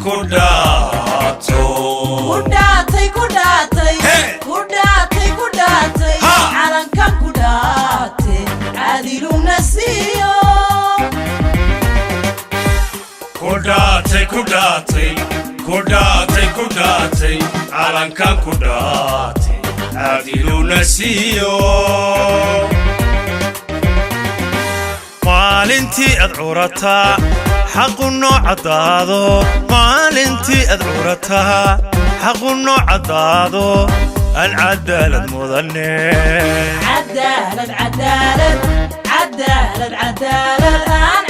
كوداتو كوداتي على كان كوداتي عادل نسيو كوداتي على كان كوداتي عادل نسيو مالنتي أدعورتها حق النوع عدادو مالنتي أدعورتها حق النوع عدادو العدالة مذني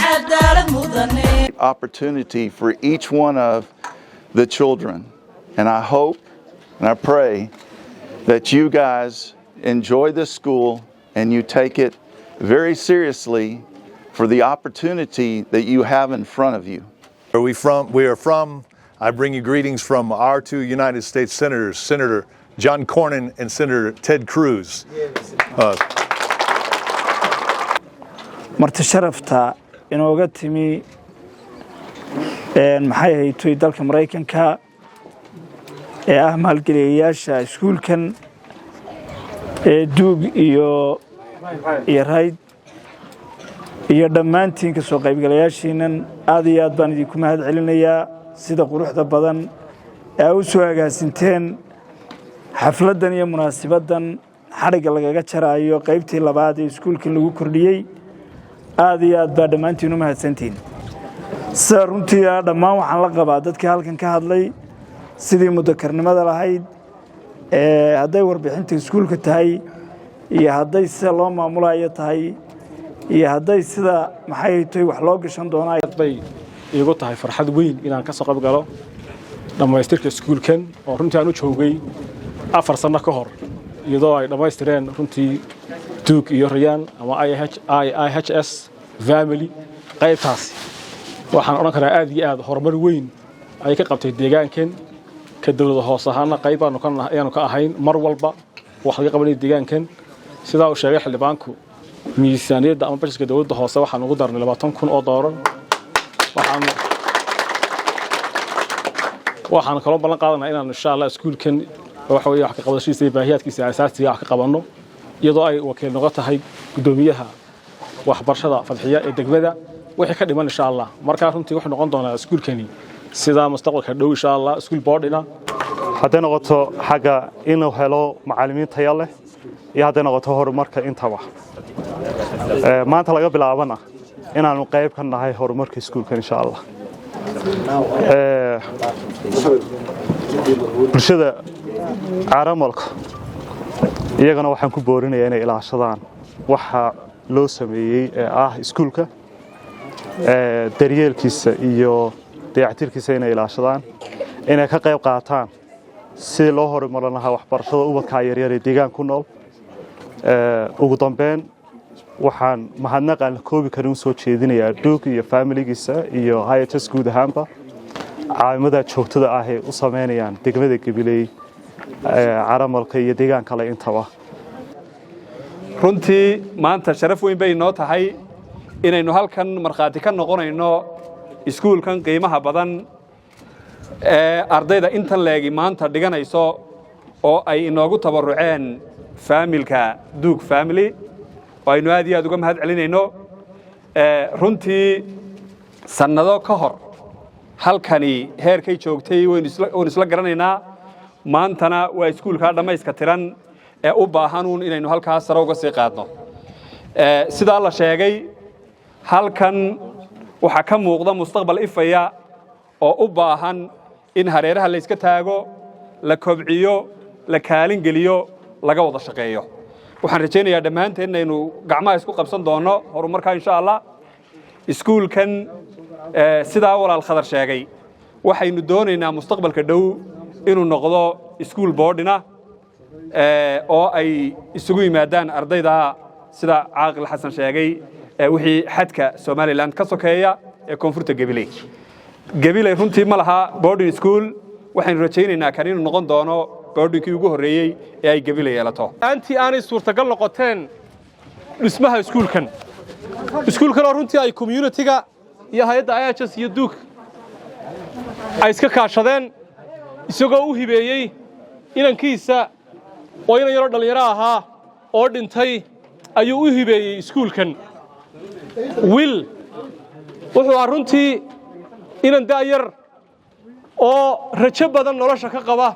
عدالة مذني opportunity for each one of the children, and I hope and I pray that you guys enjoy this school and you take it very seriously for the opportunity that you have in front of you. We are from, I bring you greetings from our two United States Senators, Senator John Cornyn and Senator Ted Cruz. marti sharafta inooga timi maxay haytay dalka Mareykanka ee ah maalgeliyayaasha iskuulkan duug iyo rayd iyo dhammaantiin ka soo qaybgalayaashiinan aad iyo aad baan idinku mahad celinayaa sida quruxda badan ee u soo agaasinteen xafladan iyo munaasabaddan xariga lagaga jaraayo qaybtii labaad ee iskuulkan lagu kordhiyay aad iyo aad baa dhammaantiin u mahadsantiin sida runtii dhammaan waxaan la qabaa dadkii halkan ka hadlay sidii mudakarnimada lahayd hadday warbixinta iskuulka tahay iyo hadday sida loo maamulayo tahay iyo hadday sida maxay tahay wax loo gashan doonaa bay iigu tahay farxad weyn inaan ka soo qayb galo dhamaystirka iskuulkan oo runtii aan u joogay 4 sano ka hor iyadoo ay dhamaystireen runtii duug iyo rayaan ama IHS family qaybtaas waxaan oran karaa aad iyo aad horumar weyn ay ka qabtay deegaankan ka dawladda hoos ahaan qayb aanu ka ahayn mar walba wax laga qabanay deegaankan sida uu sheegay xildhibaanku miisaaniyadda ama budgetka dawladda hoose waxaan ugu darnay $20,000 waxaan kaloo ballan qaadanaa inaan insha Allah iskuulkan waxa weeye wax ka qabashadiisa iyo baahiyaadkiisa aasaasiga wax ka qabanno iyadoo ay wakiil noqon tahay gudoomiyaha waxbarashada fadxiya ee degmada wixii ka dhiman insha Allah marka runtii wuxuu noqon doonaa iskuulkani sida mustaqbalka dhow insha Allah iskuul boardina hadday noqoto xagga inuu helo macallimiin tayo leh iyo hadday noqoto horumarka intaba maanta laga bilaabana inaanu qayb ka nahay horumarka iskuulka insha Allah bulshada caramalka iyagana waxaan ku boorinayaa inay ilaashadaan waxa loo sameeyay ee ah iskuulka daryeelkiisa iyo dayactirkiisa inay ilaashadaan inay ka qayb qaataan si loo horumarin lahaa waxbarashada ubadka yaryar ee deegaanka ku nool ugu dambeyn waxaan mahadnaq aan koobi karin soo jeedinayaa duug iyo familigiisa iyo IHS guud ahaanba caawimada joogtada ah ee u sameynayaan degmada Gabiley caramalka iyo deegaanka kale intaba runtii maanta sharaf weyn bay noo tahay inaynu halkan marxaati ka noqonayno iskuulkan qiimaha badan ee ardayda intan leegi maanta dhiganayso oo ay inoogu tabaruceen familka duug family oo aynu aad iyo aad uga mahad celinayno runtii sanado ka hor halkani heerkay joogtay waynu isla garanaynaa maantana waa iskuulka dhamayska tiran ee u baahanuun inaynu halkaas sare uga sii qaadno sidaa la sheegay halkan waxa ka muuqda mustaqbal ifaya oo u baahan in hareeraha la iska taago la kobciyo la kaalin geliyo laga wada shaqeeyo waxaan rajaynayaa dhammaanteen inaynu gacmaha isku qabsan doono horumarka insha Allah iskuulkan sidaa walaal khadar sheegay waxaynu doonaynaa mustaqbalka dhow inuu noqdo iskuul boardina oo ay isugu yimaadaan ardayda sida caaqil xasan sheegay wixii xadka Somaliland ka sokeeya ee koonfurta Gabiley runtii ma laha boarding school waxaynu rajaynaynaa kan inuu noqon doono boardingkii ugu horeeyay ee ay Gabiley yeelato anti aanay suurtagal noqoteen dhismaha iskuulkan oo runtii ay community-ga iyo hay'adda IHS iyo duug ay iska kaashadeen isagoo u hibeeyey inankiisa oo inan yaroo dhallinyaro ahaa oo dhintay ayuu u hibeeyey iskuulkan wiil wuxuu ahaa runtii inan da'yar oo rajo badan nolosha ka qaba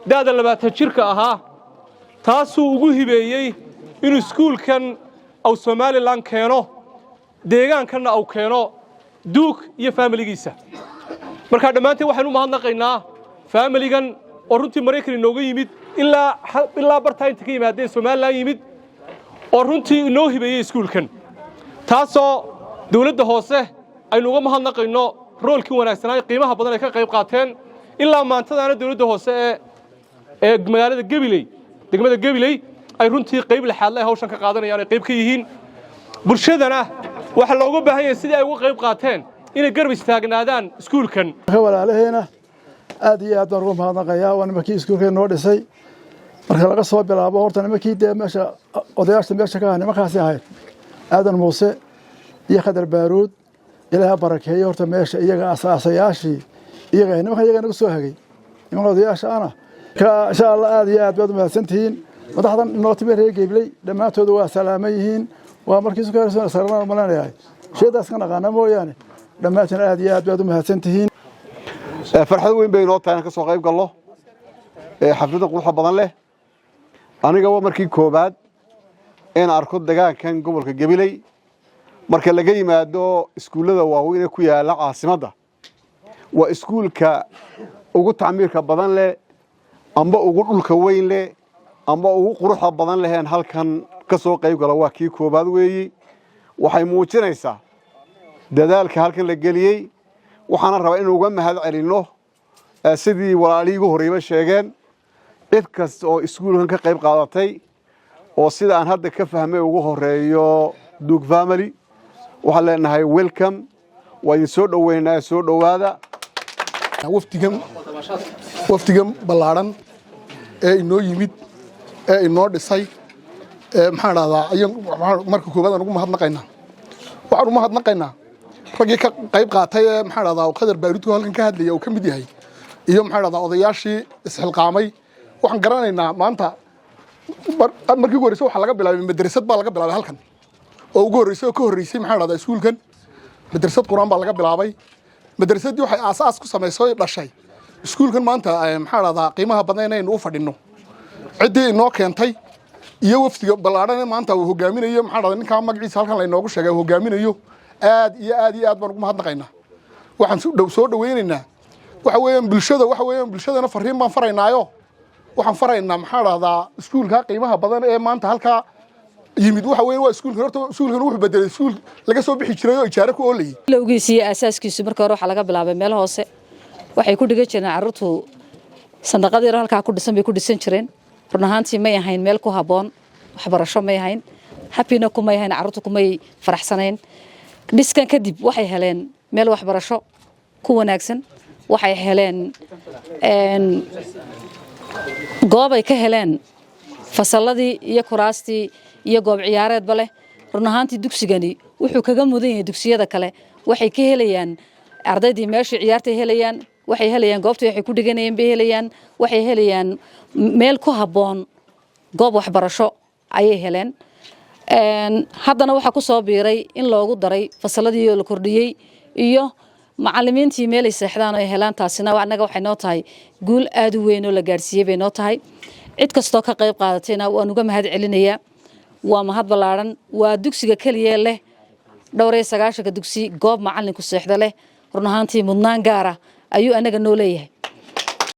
da'da 20 jirka ahaa taasuu ugu hibeeyey inuu iskuulkan aw Somaliland keeno deegaankanna aw keeno duug iyo faamiligiisa marka dhammaanteen waxaan u mahadnaqaynaa faamiligan oo runtii Mareykan inooga yimid ilaa barta inta ka yimaadeen Somaliland yimid oo runtii inoo hibeeyey iskuulkan taasoo dawladda hoose aynu uga mahadnaqayno roolkii wanaagsanaa qiimaha badan ay ka qayb qaateen ilaa maantadaana dawladda hoose ee magaalada Gabiley degmada Gabiley ay runtii qayb laxaad leh hawshan ka qaadanayaan ay qayb ka yihiin bulshadana waxa looga baahan yahay sidii ay uga qayb qaateen inay garab istaagnaadaan iskuulkan walaalaheena aad iyo aad baan ugu mahadnaqayaa waa nimankii iskuulka noo dhisay marka laga soo bilaabo horta nimankii meesha odayaasha meesha ka nimankaasi ahayd aadan muuse iyo khadar baaruud ilaaha barakeeyo horta meesha iyaga asaasayaashii iyaga nagu soo hagay nimanka odayaasha ana insha Allah aad iyo aad baad mahadsantihiin madaxdan inoo timir reer Gabiley dhammaantood waa salaaman yihiin waa markii isku soo sarnaa malanayahay sheedaas ka naqaana mooyaane dhammaanteen aad iyo aad baad mahadsantihiin farxad weyn bay inoo tahay ka soo qayb galno xafladda quruxda badan leh aniga waa markii koobaad in arko deegaankan gobolka Gabiley marka laga yimaado iskuulada waaweyn ee ku yaala caasimadda waa iskuulka ugu tacmiirka badan leh amba ugu dhulka weyn leh amba ugu quruxda badan leheen halkan ka soo qayb gala waa kii koobaad weeyii waxay muujinaysaa dadaalka halkan la geliyey waxaan rabaa in uga mahad celino sidii walaalihii ugu horeeyay sheegeen cid kasta oo iskuulkan ka qayb qaadatay oo sida aan hadda ka fahmay ugu horeeyo Duug family waxaan leenahay welcome waa soo dhaweynaa soo dhawaada waftigan ballaaran ee inoo yimid ee inoo dhisay maxaan radaa marka koobaad aan ugu mahadnaqaynaa waxaan ugu mahadnaqaynaa ragii ka qayb qaatay ee maxaan radaa Khadar Baaruud halkan ka hadlaya oo kamid yahay iyo maxaan radaa odayaashii isxilqaamay waxaan garanaynaa maanta markii ugu horeysay waxa laga bilaabay madrasad baa laga bilaabay halkan oo ugu horeysay oo ka horeysay maxaan radaa iskuulkan madrasad quraan baa laga bilaabay madrasadii waxay aasaas ku sameysay dhashay iskuulkan maanta maxaan radaa qiimaha badan inaynu u fadhino cidii inoo keentay iyo waftiga ballaaran maanta uu hogaaminayo maxaan radaa ninka magaciisa halkan la inoogu sheegay uu hogaaminayo aad iyo aad baan ugu mahadnaqaynaa waxaan soo dhaweynaynaa waxa weeyaan bulshadana fariin baan faraynaayo waxaan faraynaa maxaan radaa iskuulka qiimaha badan ee maanta halka yimid waxa weeyaan waa iskuulka horta iskuulkan wuxuu bedelay iskuul laga soo bixi jiray oo ijaaro ku oolayay lowgiisii asaaskiisu marka hore waxa laga bilaabay meel hoose waxay ku dhigan jireen carruurtu sandaqadii halka ku dhisan bay ku dhisan jireen run ahaantii may ahayn meel ku haboon waxbarasho may ahayn happyna kuma ahayn carruurtu kumay faraxsanayn dhiskan kadib waxay heleen meel waxbarasho ku wanaagsan waxay heleen goob ay ka heleen fasalladii iyo kuraastii iyo goob ciyaareedba leh run ahaantii dugsigani wuxuu kaga mudan yahay dugsiyada kale waxay ka helayaan ardaydii meeshii ciyaartay helayaan waxay helayaan goobtii waxay ku dhiganayeen bay helayaan waxay helayaan meel ku habboon goob waxbarasho ayay heleen haddana waxaa ku soo biiray in loogu daray fasalladii oo la kordhiyey iyo macallimiintii meel ay seexdaan oo ay helaan taasina annaga waxay noo tahay guul aad u weyn oo la gaarsiiyey bay noo tahay cid kastoo ka qayb qaadatayna waan uga mahad celinayaa waa mahad ballaaran waa dugsiga keliya leh dhowr iyo 9 dugsi goob macallinku seexda leh run ahaantii mudnaan gaar ah ayuu anaga noo leeyahay